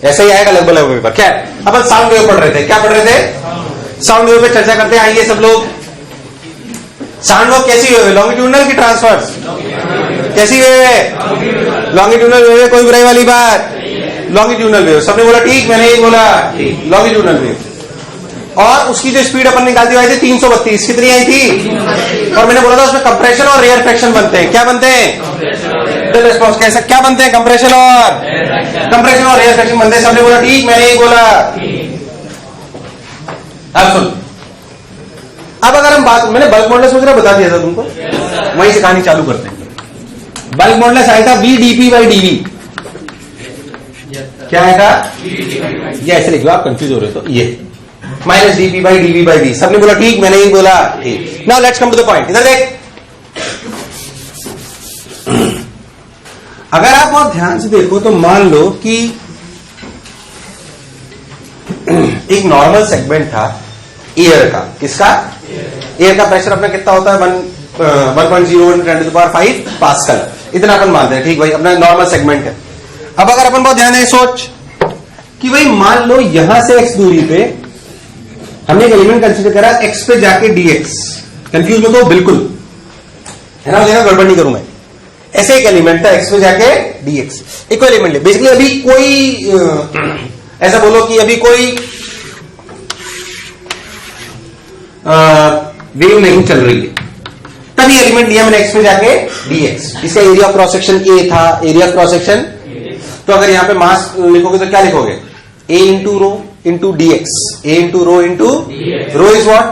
ऐसा ही आएगा लगभग लगभग पेपर। क्या है, अपन साउंड वेव पढ़ रहे थे, क्या पढ़ रहे थे, साउंड वेव पे चर्चा करते हैं। आइए सब लोग, साउंड वेव कैसी वेव है, लॉन्गिट्यूडनल की ट्रांसवर्स, कैसी वेव है, लॉन्गिट्यूडनल वेव है, कोई बुराई वाली बात, लॉन्गिट्यूडनल वेव। सबने बोला ठीक, मैंने ही बोला ठीक, लॉन्गिट्यूडनल वेव। और उसकी जो स्पीड अपन निकालती आई थी 332, कितनी आई थी, और मैंने बोला था उसमें कंप्रेशन और रेयरफैक्शन बनते हैं। क्या बनते हैं, रिस्पॉन्स कैसा, क्या बनते हैं, कंप्रेशन और रेयरफैक्शन बनते हैं। सबने बोला ठीक, मैंने ही बोला। अब सुन, अब अगर हम बात, मैंने बल्क मॉडुलस वगैरह बता दिया था तुमको, वहीं से कहानी चालू करते हैं। बल्क मॉडुलस आया था VdP/dV, क्या आएगा, ये ऐसे लिख लो, आप कंफ्यूज हो रहे हो तो ये -dP/dV/d। सबने बोला ठीक, मैंने ही बोला ठीक। Now let's come to the point. इधर देख, अगर आप बहुत ध्यान से देखो तो मान लो कि एक नॉर्मल सेगमेंट था एयर का, किसका, एयर का प्रेशर अपना कितना होता है 1.0 × 10⁵ पास्कल, इतना अपन मानते हैं। ठीक भाई, अपना नॉर्मल सेगमेंट है। अब अगर अपन बहुत ध्यान से सोच कि भाई मान लो यहां से x दूरी पे हमने एक एलिमेंट कंसीडर करा, x पे जाके dx, कंफ्यूज मत हो बिल्कुल, है ना, मुझे गड़बड़ नहीं करूं मैं। ऐसे एक एलिमेंट था, x पे जाके dx, एक एलिमेंट ले। बेसिकली अभी कोई ऐसा बोलो कि अभी कोई वेव नहीं चल रही है, तभी एलिमेंट लिया मैंने x पे जाके dx। इसका area of cross section a था, एरिया ऑफ क्रॉस सेक्शन। तो अगर यहां पे मास लिखोगे तो क्या लिखोगे, a × ρ × dx, a × ρ × ρ is what,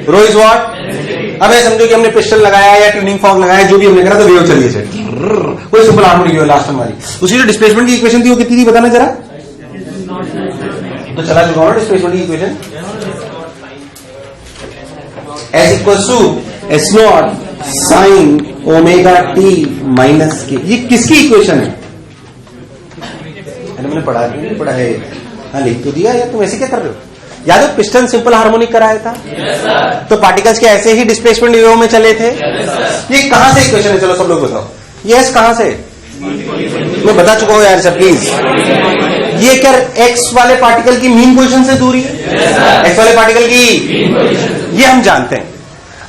ρ is what. अब ये समझो कि हमने पिस्टन लगाया या ट्यूनिंग फॉर्क लगाया, जो भी हमने करा, तो वेव चलिए सर, कोई सिंपल हार्मोनिक वेव लास्ट हमारी। उसकी जो डिस्प्लेसमेंट की इक्वेशन थी वो कितनी थी, बताना जरा। तो चला चुका हूं डिस्प्लेसमेंट की equation, S = S0 sin ωt - k। ये किसकी इक्वेशन है, मैंने पढ़ा नहीं पढ़ा है, हाँ लिख तो दिया, या तुम ऐसे क्या कर रहे हो। याद है पिस्टन सिंपल हार्मोनिक कराया था, तो पार्टिकल्स के ऐसे ही डिस्प्लेसमेंट वेव में चले थे। ये कहां से इक्वेशन है, चलो सब लोग बताओ, ये S कहां से, मैं बता चुका हूं यार सब प्लीज। ये क्या x वाले पार्टिकल की मीन पोजीशन से दूरी है, x वाले पार्टिकल की, ये हम जानते हैं।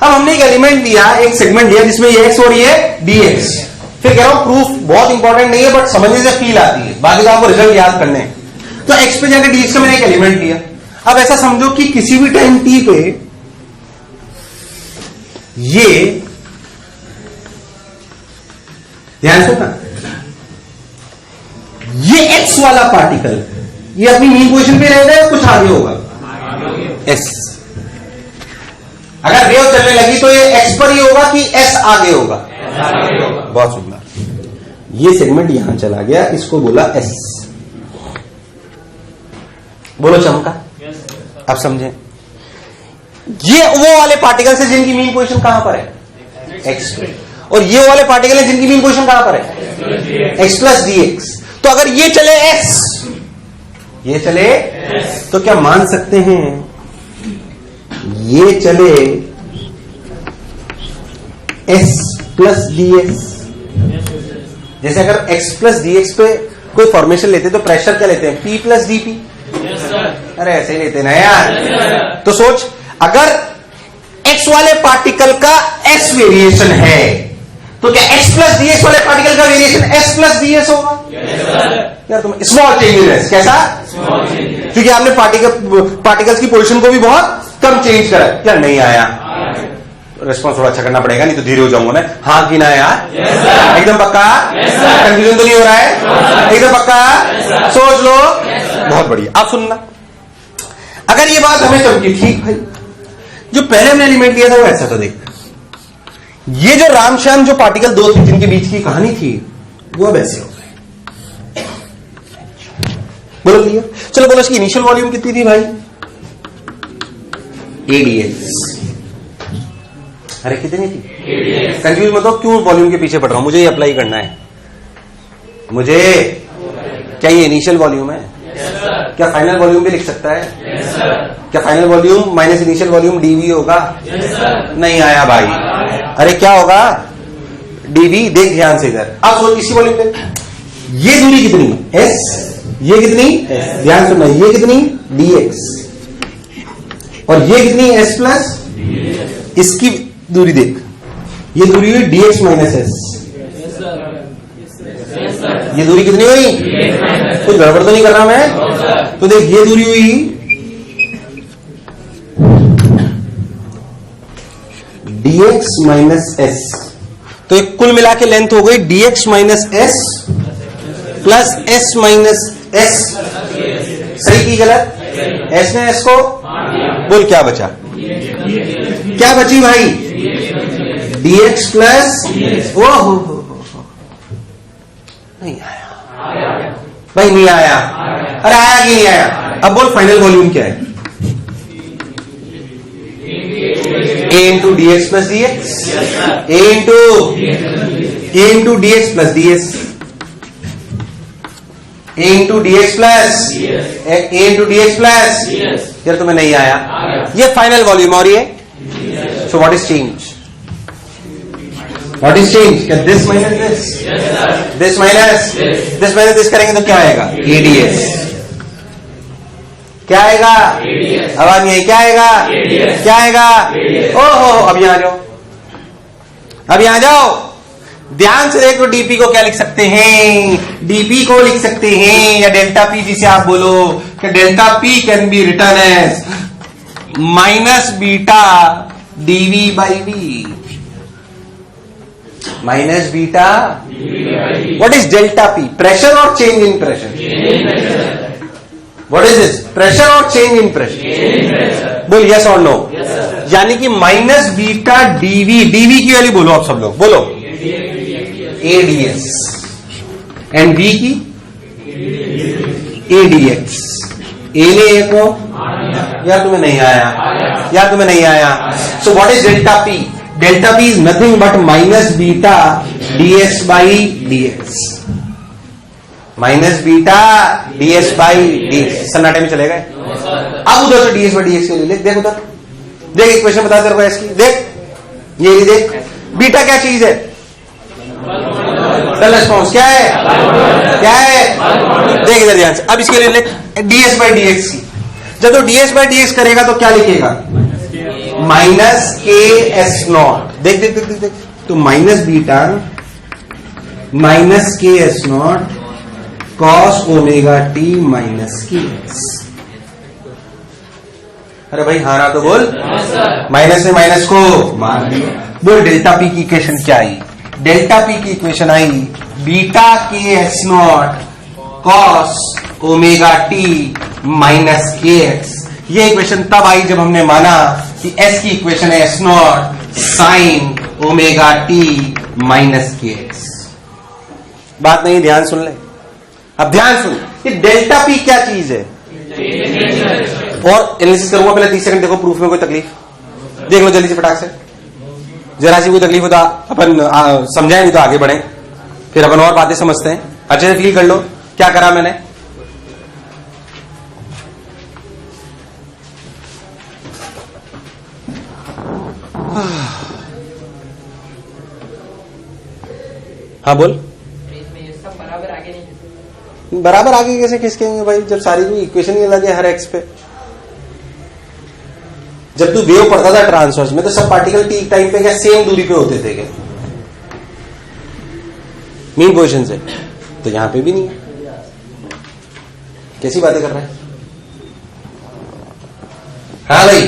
अब हमने एक एलिमेंट लिया, एक सेगमेंट लिया जिसमें ये x और ये dx। फिर कह रहा हूं प्रूफ बहुत इंपॉर्टेंट नहीं है, बट समझने से फील आती है, बाकी तो आपको रिजल्ट याद करने हैं। तो x पे जाकर dx का मैंने एक एलिमेंट लिया। अब ऐसा समझो कि किसी भी टाइम t पे ये, ध्यान से ना, ये x वाला पार्टिकल ये अपनी मीन पोजीशन पे रहेगा या कुछ आगे होगा, s। अगर वेव चलने लगी तो ये x पर ही होगा कि s आगे होगा, बहुत सुंदर। ये सेगमेंट यहां चला गया, इसको बोला s। बोलो चमका, अब समझे। ये वो वाले पार्टिकल है जिनकी मीन पोजीशन कहां पर है, x पे, और ये वाले पार्टिकल है जिनकी मीन पोजीशन कहां पर है, x + dx। तो अगर ये चले s, ये चले s, तो क्या मान सकते हैं ये चले s + dx। जैसे अगर x + dx पे कोई फॉर्मेशन लेते तो प्रेशर क्या लेते हैं, p + dp। अरे ऐसे ही लेते ना यार। तो सोच, अगर x वाले पार्टिकल का s वेरिएशन है तो क्या x + dx वाले पार्टिकल का वेरिएशन s + ds होगा। यार तुम स्मॉल चेंजेस, कैसा, क्योंकि आपने पार्टिकल्स की पोजीशन को भी बहुत कम चेंज करा। क्या नहीं आया, रिस्पॉन्स थोड़ा अच्छा करना पड़ेगा, नहीं तो धीरे हो जाऊंगा मैं। हाँ कि ना यार, एकदम पक्का, कंफ्यूजन तो नहीं हो रहा है, एकदम पक्का, सोच लो, बहुत बढ़िया। आप सुनना, अगर ये बात हमें चमकी, ठीक भाई, जो पहले हमने एलिमेंट लिया था वो ऐसा था। देख, ये जो रामश्याम जो पार्टिकल दो थे जिनके बीच की कहानी थी, वो अब ऐसे हो गए। बोलो क्लियर, चलो बोलो इसकी इनिशियल वॉल्यूम कितनी थी भाई, AdX। अरे कितनी थी, कंफ्यूज मत हो, क्यों वॉल्यूम के पीछे पड़ रहा हूं, मुझे ये अप्लाई करना है। मुझे क्या ये इनिशियल वॉल्यूम है, क्या फाइनल वॉल्यूम भी लिख सकता है, क्या final volume minus initial volume dV होगा, नहीं आया भाई। अरे क्या होगा, dV। देख ध्यान से इधर, अब सोच इसी वॉल्यूम पे ये दूरी कितनी है, s, ये कितनी, ध्यान सुनना, ये कितनी dx और ये कितनी s प्लस, इसकी दूरी देख, ये दूरी हुई dx माइनस s, ये दूरी कितनी हुई, कुछ गड़बड़ तो नहीं कर रहा मैं, तो देख ये दूरी हुई dx माइनस s, तो एक कुल मिला के लेंथ हो गई dx minus s plus s minus s, सही की गलत, s ने s को, बोल क्या बचा, क्या बची भाई, dx प्लस, वो हो नहीं आया भाई, नहीं आया, अरे आया कि नहीं आया, अब बोल फाइनल वॉल्यूम क्या है, a into d x plus d x, a into d x plus d s, a into d x plus, a into d x plus, यार तुम्हें नहीं आया, ये फाइनल वॉल्यूम और ये, so what is change, what is change, क्या this minus this, this minus this करेंगे तो क्या आएगा, एडीएस, क्या आएगा, आवाज नहीं है, क्या आएगा, क्या आएगा, ओहो, अब यहां जाओ, अब यहां जाओ, ध्यान से देखो, डीपी को क्या लिख सकते हैं, डीपी को लिख सकते हैं, या डेल्टा पी जिसे आप बोलो, कि delta P can be written as minus beta dV by V, minus beta, what is delta P, pressure और change in pressure, what is this, pressure और चेंज इन प्रेशर, बोल यस और no, यानी कि माइनस बीटा डीवी, डीवी की value बोलो आप सब लोग, बोलो एडीएस, एंड बी की एडीएक्स, ए ने ए को, यार तुम्हें नहीं आया, यार तुम्हें नहीं आया, so what is delta P, delta P is nothing but minus beta DS by DX, minus beta DS by DX, सन्नाटे में चले गए, अब उधर से डीएस बाई डीएक्स के लिए देख, उधर देख, इक्वेशन बता तेरे को इसकी, देख ये देख, बीटा क्या चीज है, रिस्पॉन्स क्या है, क्या है, देख इधर ध्यान से, अब इसके लिए लिख डीएस बाई डीएक्स की, जब तो डीएस बाई डीएक्स करेगा तो क्या लिखेगा, माइनस के एस नॉट, देख देख देख देख, तो माइनस बीटा माइनस के S not cos omega T minus के एस, अरे भाई हाँ ना तो बोल, माइनस से माइनस को मार दिया, बोल डेल्टा पी की इक्वेशन क्या आई, डेल्टा पी की equation I beta K S not cos omega T minus k x, ये इक्वेशन तब आई जब हमने माना कि एस की इक्वेशन है S not sign omega T minus k x, बात नहीं, ध्यान सुन ले, अब ध्यान सुन कि डेल्टा पी क्या चीज है, और एनालिसिस करूंगा पहले 30 सेकंड, देखो प्रूफ में कोई तकलीफ, देख लो जल्दी से फटाक से, जरा सी कोई तकलीफ होता अपन समझाए, नहीं तो आगे बढ़े, फिर अपन और बातें समझते हैं, अच्छे से फील कर लो क्या करा मैंने, हाँ बोल, बराबर आगे कैसे खिसकेंगे भाई, जब सारी इक्वेशन ही अलग है हर एक्स पे, जब तू वेव पढ़ता था ट्रांसवर्स में तो सब पार्टिकल टी टाइम पे क्या सेम दूरी पे होते थे क्या, मीन पोजीशन से, तो यहां पे भी नहीं है, कैसी बातें कर रहा है, हाँ भाई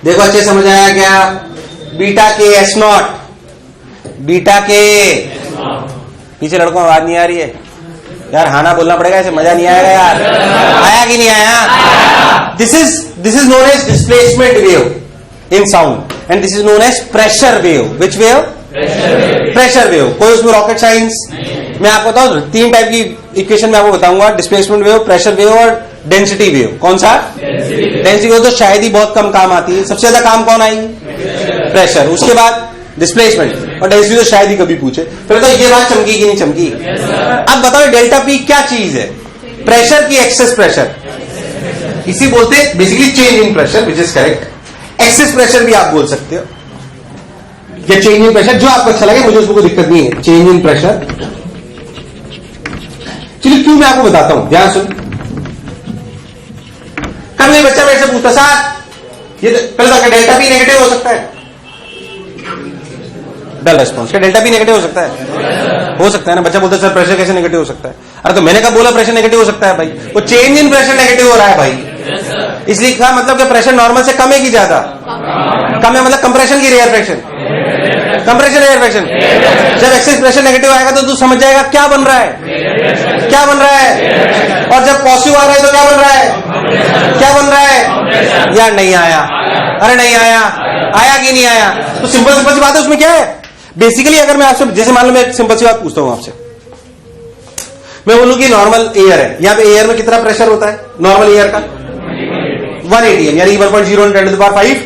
देखो अच्छे समझ आया क्या, beta K S naught, beta के, पीछे लड़कों आवाज नहीं आ रही है यार, हाना बोलना पड़ेगा, ऐसे मजा नहीं आएगा यार, आया कि नहीं आया, this is known as displacement wave in sound, and this is known as pressure wave, which wave, pressure wave, कोई उसमें रॉकेट साइंस, मैं आपको बताऊं 3 टाइप की इक्वेशन में आपको बताऊंगा, डिस्प्लेसमेंट वेव, प्रेशर वेव और डेंसिटी वेव, कौन सा, डेंसिटी वेव तो शायद ही बहुत कम काम आती है, सबसे ज्यादा काम कौन आई, प्रेशर, उसके बाद डिस्प्लेसमेंट, और डेंसिटी तो शायद ही कभी पूछे, फिर तो ये बात चमकी कि नहीं चमकी, अब बताओ डेल्टा पी क्या चीज है, प्रेशर की एक्सेस प्रेशर, इसी बोलते हैं basically change in pressure, which is correct, excess pressure भी आप बोल सकते हो, या चेंज इन प्रेशर, जो आपको अच्छा लगे, मुझे उसमें कोई दिक्कत नहीं है, चेंज इन प्रेशर, चलिए क्यों मैं आपको बताता हूं, ध्यान सुन। कभी बच्चा मेरे से पूछता साहब ये पहले तो डेल्टा पी नेगेटिव हो सकता है, डल रेस्पॉन्स क्या डेल्टा पी नेगेटिव हो सकता है ना। बच्चा बोलता है सर प्रेशर कैसे नेगेटिव हो सकता है। अरे तो मैंने कहा बोला प्रेशर नेगेटिव हो सकता है भाई, वो चेंज इन प्रेशर नेगेटिव हो रहा है भाई। इसलिए कहा मतलब कि प्रेशर नॉर्मल से कम है कि ज्यादा, कम है मतलब कंप्रेशन की rare fraction, compression rare fraction. जब एक्सेस प्रेशर नेगेटिव आएगा तो तू समझ जाएगा क्या बन रहा है, क्या बन रहा है। और जब पॉजिटिव आ रहा है तो क्या बन रहा है, क्या बन रहा है यार, नहीं आया, अरे नहीं आया, आया कि नहीं आया। तो सिंपल सी बात है, उसमें क्या है बेसिकली। अगर मैं आपसे जैसे मान लो मैं एक सिंपल सी बात पूछता हूं आपसे, मैं बोलूं कि नॉर्मल एयर है, यहां पे एयर में कितना प्रेशर होता है नॉर्मल एयर का 1 atm यानी 1.0 × 10⁵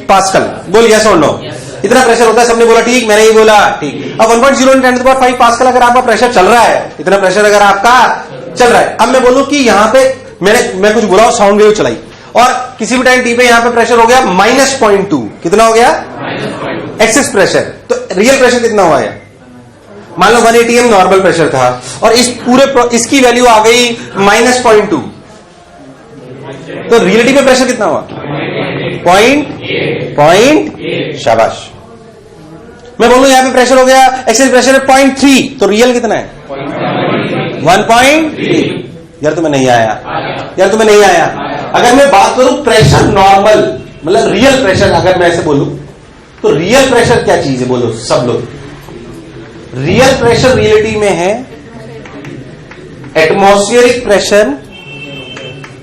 पास्कल। बोल यस और नो, इतना प्रेशर होता है। सबने बोला ठीक, मैंने ही बोला ठीक। अब 1.0 × 10⁵ पास्कल अगर आपका प्रेशर चल रहा है, इतना प्रेशर अगर आपका चल रहा है, अब मैं बोलूं कि यहां पे मैं कुछ बोला, साउंड वेव चलाई और किसी भी टाइम टी पे यहां पे प्रेशर हो गया -0.2, कितना हो गया एक्सेस प्रेशर। तो रियल प्रेशर कितना हुआ है, मान लो 1 atm नॉर्मल प्रेशर था और इस पूरे इसकी वैल्यू आ गई -0.2, तो रियलिटी में प्रेशर कितना हुआ पॉइंट। शाबाश। मैं बोलूं यहां पे प्रेशर हो गया एक्सेस प्रेशर है 0.3, तो रियल कितना है 1.3। यार तुम्हें नहीं आया, यार तुम्हें नहीं आया। अगर मैं बात करूं प्रेशर नॉर्मल मतलब रियल प्रेशर, अगर मैं ऐसे बोलूं तो रियल प्रेशर क्या चीज है, बोलो सब लोग। रियल प्रेशर रियलिटी में है atmospheric pressure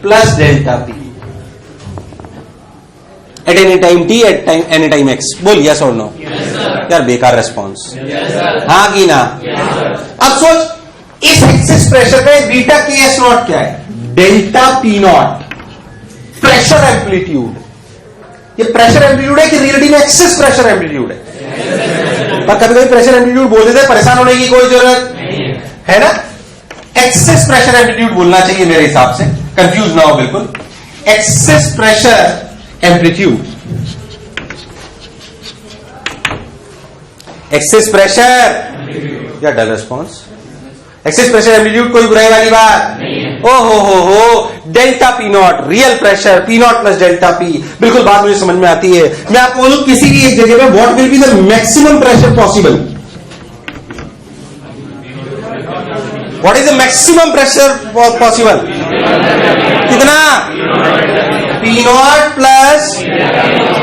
plus delta P at any time T at any time x. बोल यस और नो। यार बेकार रेस्पॉन्स, हाँ कि ना। अब सोच इस एक्सेस प्रेशर का बीटा के एस नॉट क्या है, delta P not pressure amplitude. ये प्रेशर एम्पलीट्यूड है कि रियलिटी में एक्सेस प्रेशर एम्पलीट्यूड है। पर कभी कभी प्रेशर एम्पलीट्यूड बोल देते हैं, परेशान होने की कोई जरूरत है ना। एक्सेस प्रेशर एम्पलीट्यूड बोलना चाहिए मेरे हिसाब से, कंफ्यूज ना हो बिल्कुल। Excess pressure amplitude, excess pressure या डल रिस्पॉन्स। एक्सेस प्रेशर एम्पलीट्यूड कोई बुराई वाली बात, ओ हो delta P not real pressure P naught plus delta P, बिल्कुल बात मुझे समझ में आती है। मैं आपको बोलूं किसी भी एक जगह पे what will be the maximum pressure possible, what is the maximum pressure possible, कितना P naught plus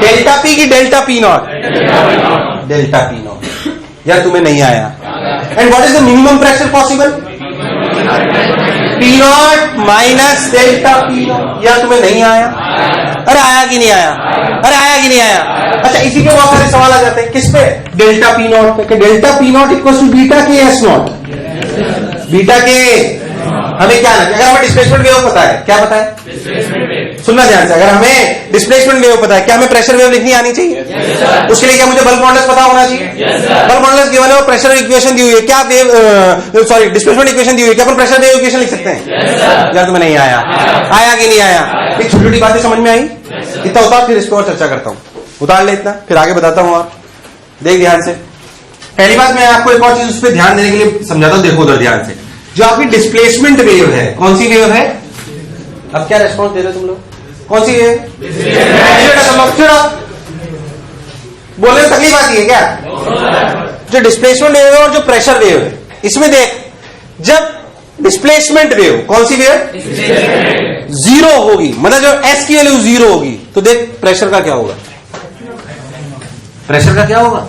delta P की delta P naught, delta P naught. यार तुम्हें नहीं आया। And what is the minimum pressure possible, P naught minus delta P naught. यार तुम्हें नहीं आया, अरे आया कि नहीं आया, अरे आया कि नहीं आया। अच्छा इसी के बहुत सारे सवाल आ जाते हैं, किस पे, डेल्टा पी नॉट पे। Delta P naught equal to beta K S naught, beta के हमें क्या ना, अगर हमें डिस्प्लेसमेंट वेव पता है, क्या पता है, सुनना ध्यान से, अगर हमें डिस्प्लेसमेंट वेव पता है, क्या हमें प्रेशर वेव लिखनी आनी चाहिए, उसके लिए क्या मुझे बल्क मॉडल्स पता होना चाहिए। बल्क मॉडल्स गिवन है और प्रेशर इक्वेशन दी हुई है, क्या वेव सॉरी डिस्प्लेसमेंट इक्वेशन दी हुई है, क्या अपन प्रेशर वेव इक्वेशन लिख सकते हैं। यार तुम्हें नहीं आया, आया कि नहीं आया। एक छोटी छोटी बातें समझ में आई, इतना उतार फिर इस पर और चर्चा करता हूं, उतार ले इतना फिर आगे बताता हूं। आप देख ध्यान से, पहली बात मैं आपको एक और चीज उस पर ध्यान देने के लिए समझाता हूं, देखो उधर ध्यान से। जो आपकी डिस्प्लेसमेंट वेव है, कौन सी वेव है, अब क्या रेस्पॉन्स दे रहे हो तुम लोग, कौन सी वेव, बोलने में तकलीफ आती है क्या। जो डिस्प्लेसमेंट वेव है और जो प्रेशर वेव है, इसमें देख जब डिस्प्लेसमेंट वेव कौन सी वेव जीरो होगी, मतलब जो एस की वैल्यू जीरो होगी, तो देख प्रेशर का क्या होगा, प्रेशर का क्या होगा,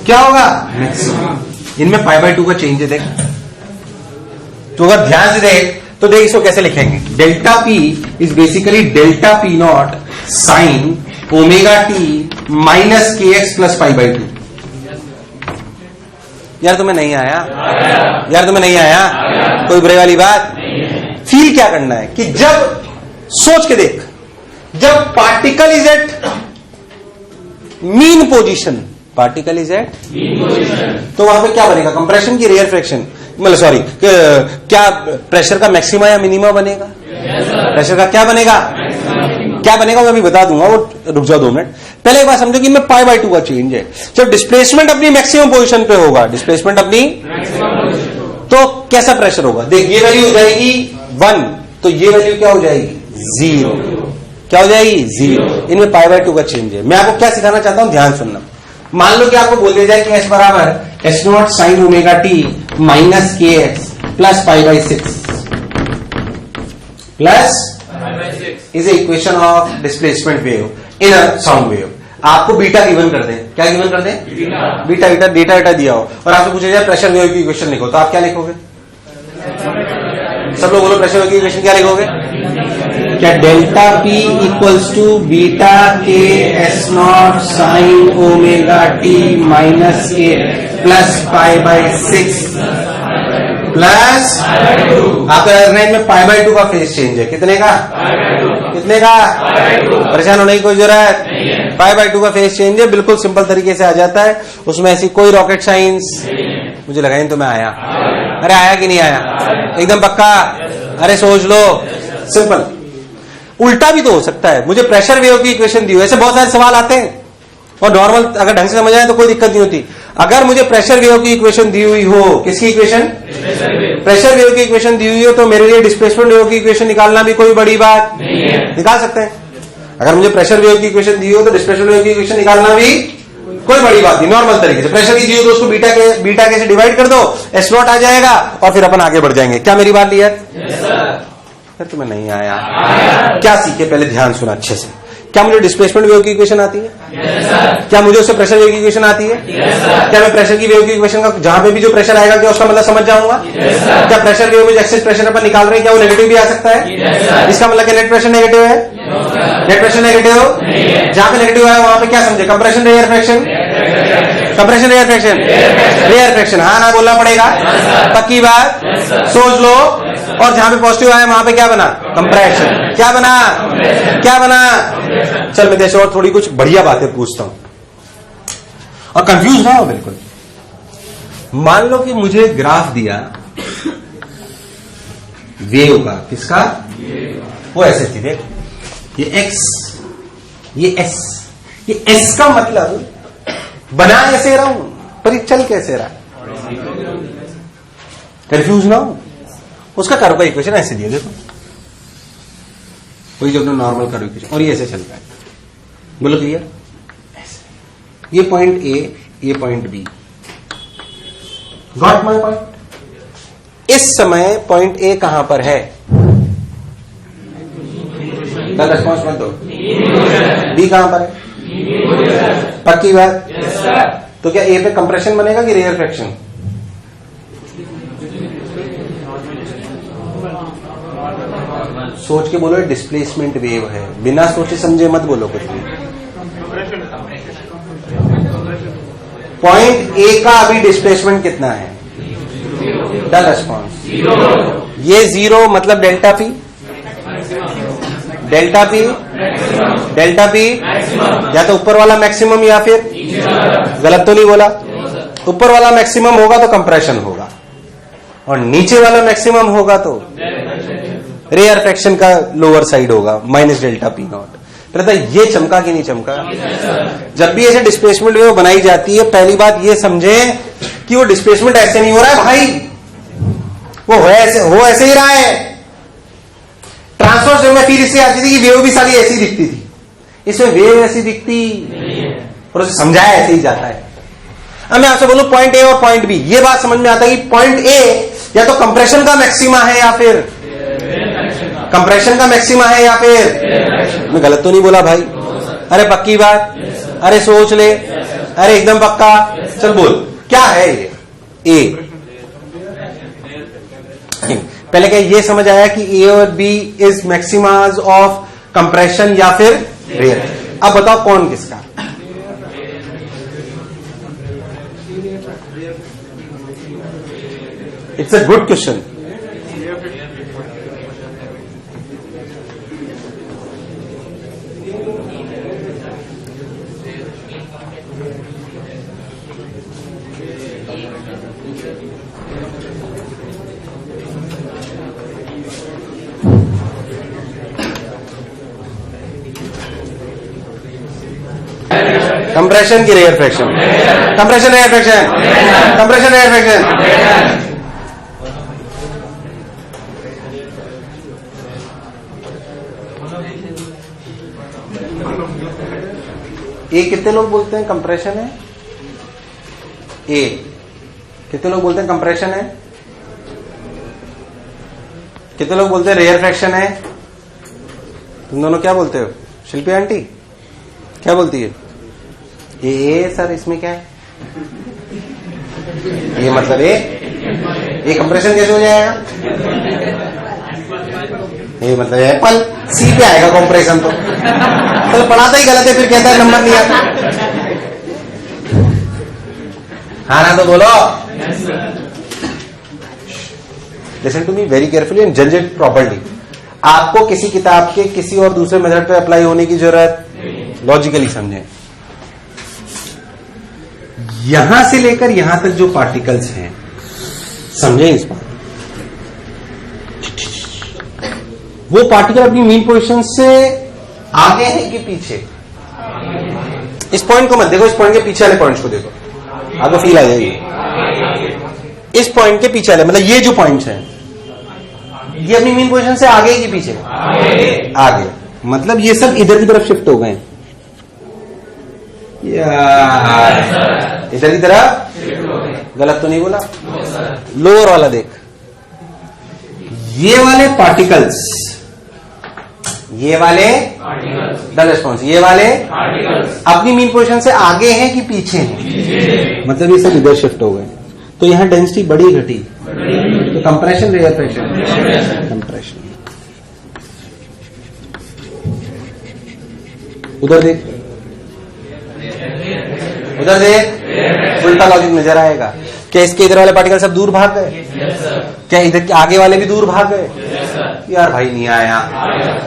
क्या होगा मैक्सिमम। इनमें π/2 का चेंज है देख, तो अगर ध्यान से देख तो देख इसको कैसे लिखेंगे, delta P is basically delta P not sign omega T minus k x plus π/2। यार तुम्हें नहीं आया, यार तुम्हें नहीं आया, कोई बुरे वाली बात। फील क्या करना है कि जब सोच के देख, जब particle is at mean position, particle is at mean position, तो वहां पे क्या बनेगा, कंप्रेशन की रेयर फ्रैक्शन, मतलब सॉरी क्या प्रेशर का मैक्सिमा या मिनिमा बनेगा, प्रेशर का क्या बनेगा, क्या बनेगा मैं अभी बता दूंगा, वो रुक जाओ 2 मिनट। पहले एक बात समझो कि इनमें π/2 का चेंज है। जब डिस्प्लेसमेंट अपनी मैक्सिमम पोजीशन पे होगा, डिस्प्लेसमेंट अपनी तो कैसा प्रेशर होगा? देख, ये वैल्यू हो जाएगी 1, तो ये वैल्यू क्या हो जाएगी? 0। क्या हो जाएगी? 0। इनमें π/2 का चेंज है। मैं आपको क्या सिखाना चाहता हूं, ध्यान सुनना। मान लो कि आपको बोल दिया जाए कि S बराबर S0 sin omega T minus kx plus π/6 plus is equation of displacement wave in a sound wave. आपको बीटा गिवन कर दे। क्या गिवन कर दे? बीटा डेटा दिया हो और आपसे पूछा जाए प्रेशर वेव की इक्वेशन लिखो, तो आप क्या लिखोगे? सब लोग बोलो, प्रेशर वेव की इक्वेशन क्या लिखोगे? क्या delta P equals to beta K S0 sine omega T minus K plus π/6 plus आपका एयरलाइन में π/2 का फेज चेंज है। कितने का? कितने का? परेशान होने की कोई जरूरत π/2 का फेज चेंज है, बिल्कुल सिंपल तरीके से आ जाता है, उसमें ऐसी कोई रॉकेट साइंस। मुझे लगा नहीं तो मैं आया। अरे आया कि नहीं आया? एकदम पक्का? अरे सोच लो, सिंपल। उल्टा भी तो हो सकता है, मुझे प्रेशर वेव की इक्वेशन दी हो, ऐसे बहुत सारे सवाल आते हैं और नॉर्मल अगर ढंग से समझ आए तो कोई दिक्कत नहीं होती। अगर मुझे प्रेशर वेव की इक्वेशन दी हुई हो, किसकी इक्वेशन? प्रेशर वेव की इक्वेशन दी हुई हो, तो मेरे लिए डिस्प्लेसमेंट वेव की इक्वेशन निकालना भी कोई बड़ी बात नहीं है, निकाल सकते हैं। अगर मुझे प्रेशर वेव की इक्वेशन दी हो तो डिस्प्लेसमेंट वेव की इक्वेशन निकालना भी कोई बड़ी बात नहीं, नॉर्मल तरीके से। प्रेशर की दी हो तो उसको बीटा के से डिवाइड कर दो, S0 आ जाएगा और फिर अपन आगे बढ़ जाएंगे। क्या मेरी बात क्लियर? फिर तुम्हें नहीं आया? क्या सीखे? पहले ध्यान सुना अच्छे से। क्या मुझे डिस्प्लेसमेंट वेव की इक्वेशन आती है? क्या मुझे उससे प्रेशर वेव की इक्वेशन आती है? क्या मैं प्रेशर की वेव की इक्वेशन का जहां पे भी जो प्रेशर आएगा क्या उसका मतलब समझ जाऊंगा? क्या प्रेशर वेव में एक्सेस प्रेशर पर निकाल रहे हैं, क्या वो नेगेटिव भी आ सकता है? इसका मतलब नेट प्रेशर नेगेटिव है? नेट प्रेशर नेगेटिव जहां पे नेगेटिव है वहां पे क्या समझे? Compression rare fraction, compression rare fraction, rarefaction. हाँ ना बोलना पड़ेगा, पक्की बात, सोच लो। और जहां पे पॉजिटिव आया वहां पे क्या बना? कंप्रेशन। क्या बना? क्या बना? चल मैं जैसे और थोड़ी कुछ बढ़िया बातें पूछता हूं और कंफ्यूज ना हो बिल्कुल। मान लो कि मुझे ग्राफ दिया वेव का, किसका? वो ऐसे थी, देख, ये x, ये s, ये s का मतलब बना ऐसे रहा हूं पर ये चल कैसे रहा? कंफ्यूज ना हो। उसका कर्व का इक्वेशन ऐसे दिया, देखो वही जो नॉर्मल कर्व इक्वेशन, और ये ऐसे चल रहा है। बोलो क्लियर? ये पॉइंट ए, ये point B. Got my point? इस समय पॉइंट ए कहां पर है? रेस्पॉन्स मत दो। बी कहां पर है? पक्की बात? तो क्या ए पे कंप्रेशन बनेगा कि रेयर फ्रैक्शन? सोच के बोलो, डिस्प्लेसमेंट वेव है, बिना सोचे समझे मत बोलो कुछ भी। पॉइंट ए का अभी डिस्प्लेसमेंट कितना है? द रेस्पॉन्स ये 0 मतलब delta P, delta P, delta P या तो ऊपर वाला मैक्सिमम या फिर, गलत तो नहीं बोला? ऊपर वाला मैक्सिमम होगा तो कंप्रेशन होगा और नीचे वाला मैक्सिमम होगा तो रेयर फ्रैक्शन का लोअर साइड होगा, माइनस डेल्टा पी नॉट। पहले ये चमका कि नहीं चमका? जब भी ऐसे डिस्प्लेसमेंट वेव बनाई जाती है, पहली बात ये समझे कि वो डिस्प्लेसमेंट ऐसे नहीं हो रहा है भाई, वो हो ऐसे ही रहा है। ट्रांसवर्स वेव में फिर इससे आती थी कि वेव भी सारी ऐसी दिखती थी, इसमें वेव ऐसी दिखती और उसे समझाया ऐसे ही जाता है। अब मैं आपसे बोलूं पॉइंट ए और पॉइंट बी, ये बात समझ में आता है कि पॉइंट ए या तो कंप्रेशन का मैक्सिमा है या फिर कंप्रेशन का मैक्सिमा है या फिर, मैं गलत तो नहीं बोला भाई? अरे पक्की बात? अरे सोच ले, अरे एकदम पक्का? चल बोल क्या है ये? ए पहले क्या ये समझ आया कि ए और B is maximas of compression या फिर रेयर? अब बताओ कौन किसका? It's a good question. Compression की rare fraction, compression rare fraction, compression rare fraction. ए कितने लोग बोलते हैं कंप्रेशन है? ए कितने लोग बोलते हैं कंप्रेशन है? कितने लोग बोलते हैं रेयर फ्रैक्शन है? तुम दोनों क्या बोलते हो? शिल्पी आंटी क्या बोलती है? ये सर इसमें क्या है? ये मतलब ये कंप्रेशन कैसे हो जाएगा? ये मतलब एप्पल सी पे आएगा कंप्रेशन तो पढ़ाता ही गलत है, फिर कहता है नंबर नहीं आता। हाँ ना तो बोलो। Listen to me very carefully and जज इट प्रॉपर्ली। आपको किसी किताब के किसी और दूसरे मेथड पे अप्लाई होने की जरूरत, लॉजिकली समझें। यहां से लेकर यहां तक जो पार्टिकल्स हैं, समझें इस बात, वो पार्टिकल अपनी मीन पोजीशन से आगे है कि पीछे? इस पॉइंट को मत देखो, इस पॉइंट के पीछे वाले पॉइंट्स को देखो, आपको फील आ जाएगी। इस पॉइंट के पीछे वाले, मतलब ये जो पॉइंट्स हैं, ये अपनी मीन पोजीशन से आगे है कि पीछे? आगे। मतलब ये सब इधर की तरफ शिफ्ट हो गए, इधर की तरफ। गलत तो नहीं बोला? लोअर वाला देख, ये वाले पार्टिकल्स, ये वाले डल रिस्पॉन्स, ये वाले अपनी मीन पोजीशन से आगे हैं कि पीछे हैं? मतलब ये सब इधर शिफ्ट हो गए। तो यहां डेंसिटी बढ़ी घटी, तो कंप्रेशन रेयर फ्रैक्शन? कंप्रेशन। उधर देख, उधर देख, उल्टा लॉजिक नजर आएगा। क्या इसके इधर वाले पार्टिकल सब दूर भाग गए? क्या इधर के आगे वाले भी दूर भाग गए? यार भाई नहीं आया,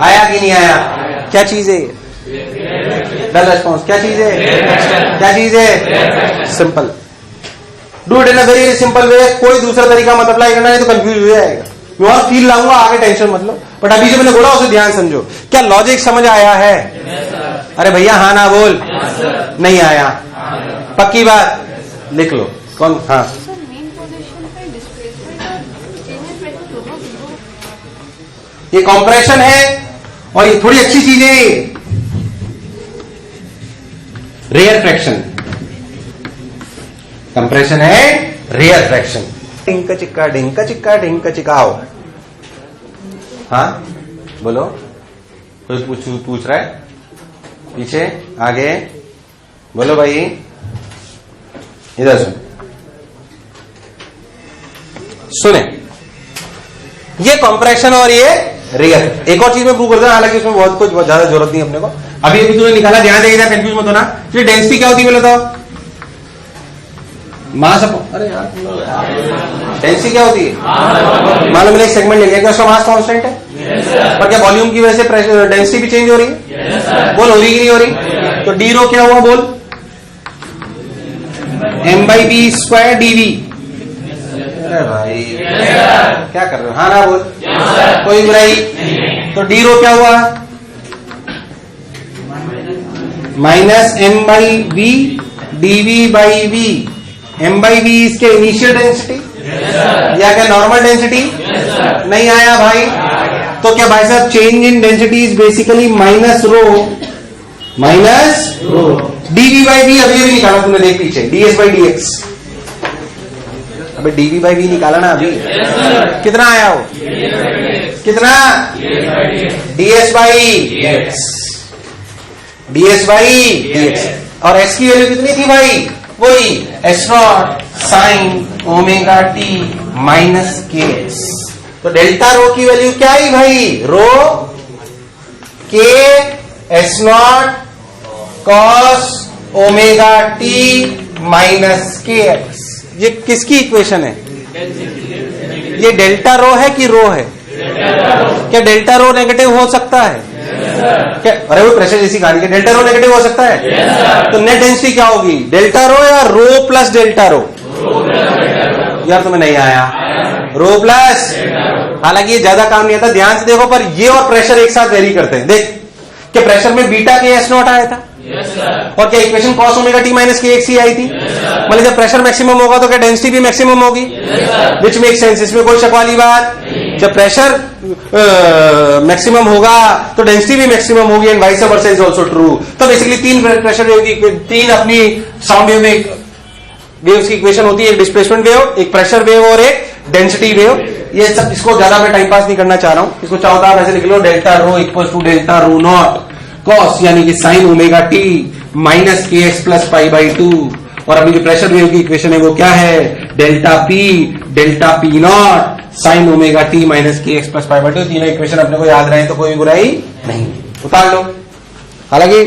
आया कि नहीं आया? क्या चीज है? डल रिस्पॉन्स। क्या चीज है? क्या चीज है? Simple. Do it in a very simple way. कोई दूसरा तरीका मत अप्लाई करना, नहीं तो कंफ्यूज हो जाएगा। मैं और फील लाऊंगा आगे, टेंशन मत लो। बट अभी जो मैंने बोला उसे ध्यान समझो। क्या लॉजिक समझ आया है? अरे भैया हाँ ना बोल। नहीं आया? पक्की बात? लिख लो। कौन? हाँ, ये कॉम्प्रेशन है और ये थोड़ी अच्छी चीज है, रेयर फ्रैक्शन। कंप्रेशन है, रेयर फ्रैक्शन। ढिंका चिक्का ढिंका चिक्का ढिंका चिकाओ। हाँ बोलो, कोई पूछ रहा है? पीछे आगे बोलो भाई, इधर सुने। ये कंप्रेशन और ये रेयर। एक और चीज में प्रूव करता हूं, हालांकि उसमें बहुत कुछ ज्यादा जरूरत नहीं अपने को। अभी तूने निकाला, ध्यान देगा, कंफ्यूज मत होना। तो डेंसिटी क्या होती है बोले तो? मास अपॉन, अरे यार डेंसिटी क्या होती है? मान लो मैंने एक सेगमेंट ले लिया, क्या उसका मास कांस्टेंट है? पर क्या वॉल्यूम की वजह से डेंसिटी भी चेंज हो रही है? बोल, हो रही कि नहीं हो रही? तो डी रो क्या हुआ बोल? m/v² dv। अरे भाई क्या कर रहे हो? हाँ ना बोल। कोई बुराई? तो डी रो क्या हुआ? -m/v dv/v। m/v इसके इनिशियल डेंसिटी या क्या नॉर्मल डेंसिटी? नहीं आया भाई। तो क्या भाई साहब, change in density is basically minus rho dv/v। अभी भी निकाला तुमने, देख पीछे, ds/dx। अबे dv/v निकाला ना अभी? कितना आया वो? कितना? ds/dx। ds/dx। और s की वैल्यू कितनी थी भाई? वही s0 sin omega t minus kx। तो डेल्टा रो की वैल्यू क्या आई भाई? रो k s0 cos omega t minus kx। ये किसकी इक्वेशन है? ये डेल्टा रो है कि रो है? क्या डेल्टा रो नेगेटिव हो सकता है? क्या? अरे वो प्रेशर जैसी गाड़ी, के डेल्टा रो नेगेटिव हो सकता है? तो नेट डेंसिटी क्या होगी? डेल्टा रो या रो प्लस डेल्टा रो? यार तुम्हें नहीं आया? रो प्लस। हालांकि ये ज्यादा काम नहीं आता, ध्यान से देखो। पर ये और प्रेशर एक साथ वेरी करते हैं। देख, क्या प्रेशर में बीटा के s0 आया था? और क्या equation cos omega t minus kx ही आई थी? मतलब जब प्रेशर मैक्सिमम होगा तो क्या डेंसिटी भी मैक्सिमम होगी? विच मेक सेंस, इसमें कोई शक वाली बात। जब प्रेशर मैक्सिमम होगा तो डेंसिटी भी मैक्सिमम होगी, and vice versa is also true. तो बेसिकली तीन प्रेशर वेव की, तीन अपनी साउंड वेव में वेव्स की इक्वेशन होती है, एक डिस्प्लेसमेंट वेव, एक प्रेशर वेव और एक डेंसिटी वेव। ये सब, इसको ज्यादा मैं टाइम पास नहीं करना चाह रहा हूं, इसको चाहो तो आप ऐसे लिख लो, delta rho equal to delta rho naught cos यानी कि sine omega T minus k x plus pi by 2। और अभी जो प्रेशर वेव की इक्वेशन है वो क्या है, delta P not sign omega T minus k x plus pi by 2। तीनों इक्वेशन अपने को याद रहे तो कोई बुराई नहीं, उतार लो। हालांकि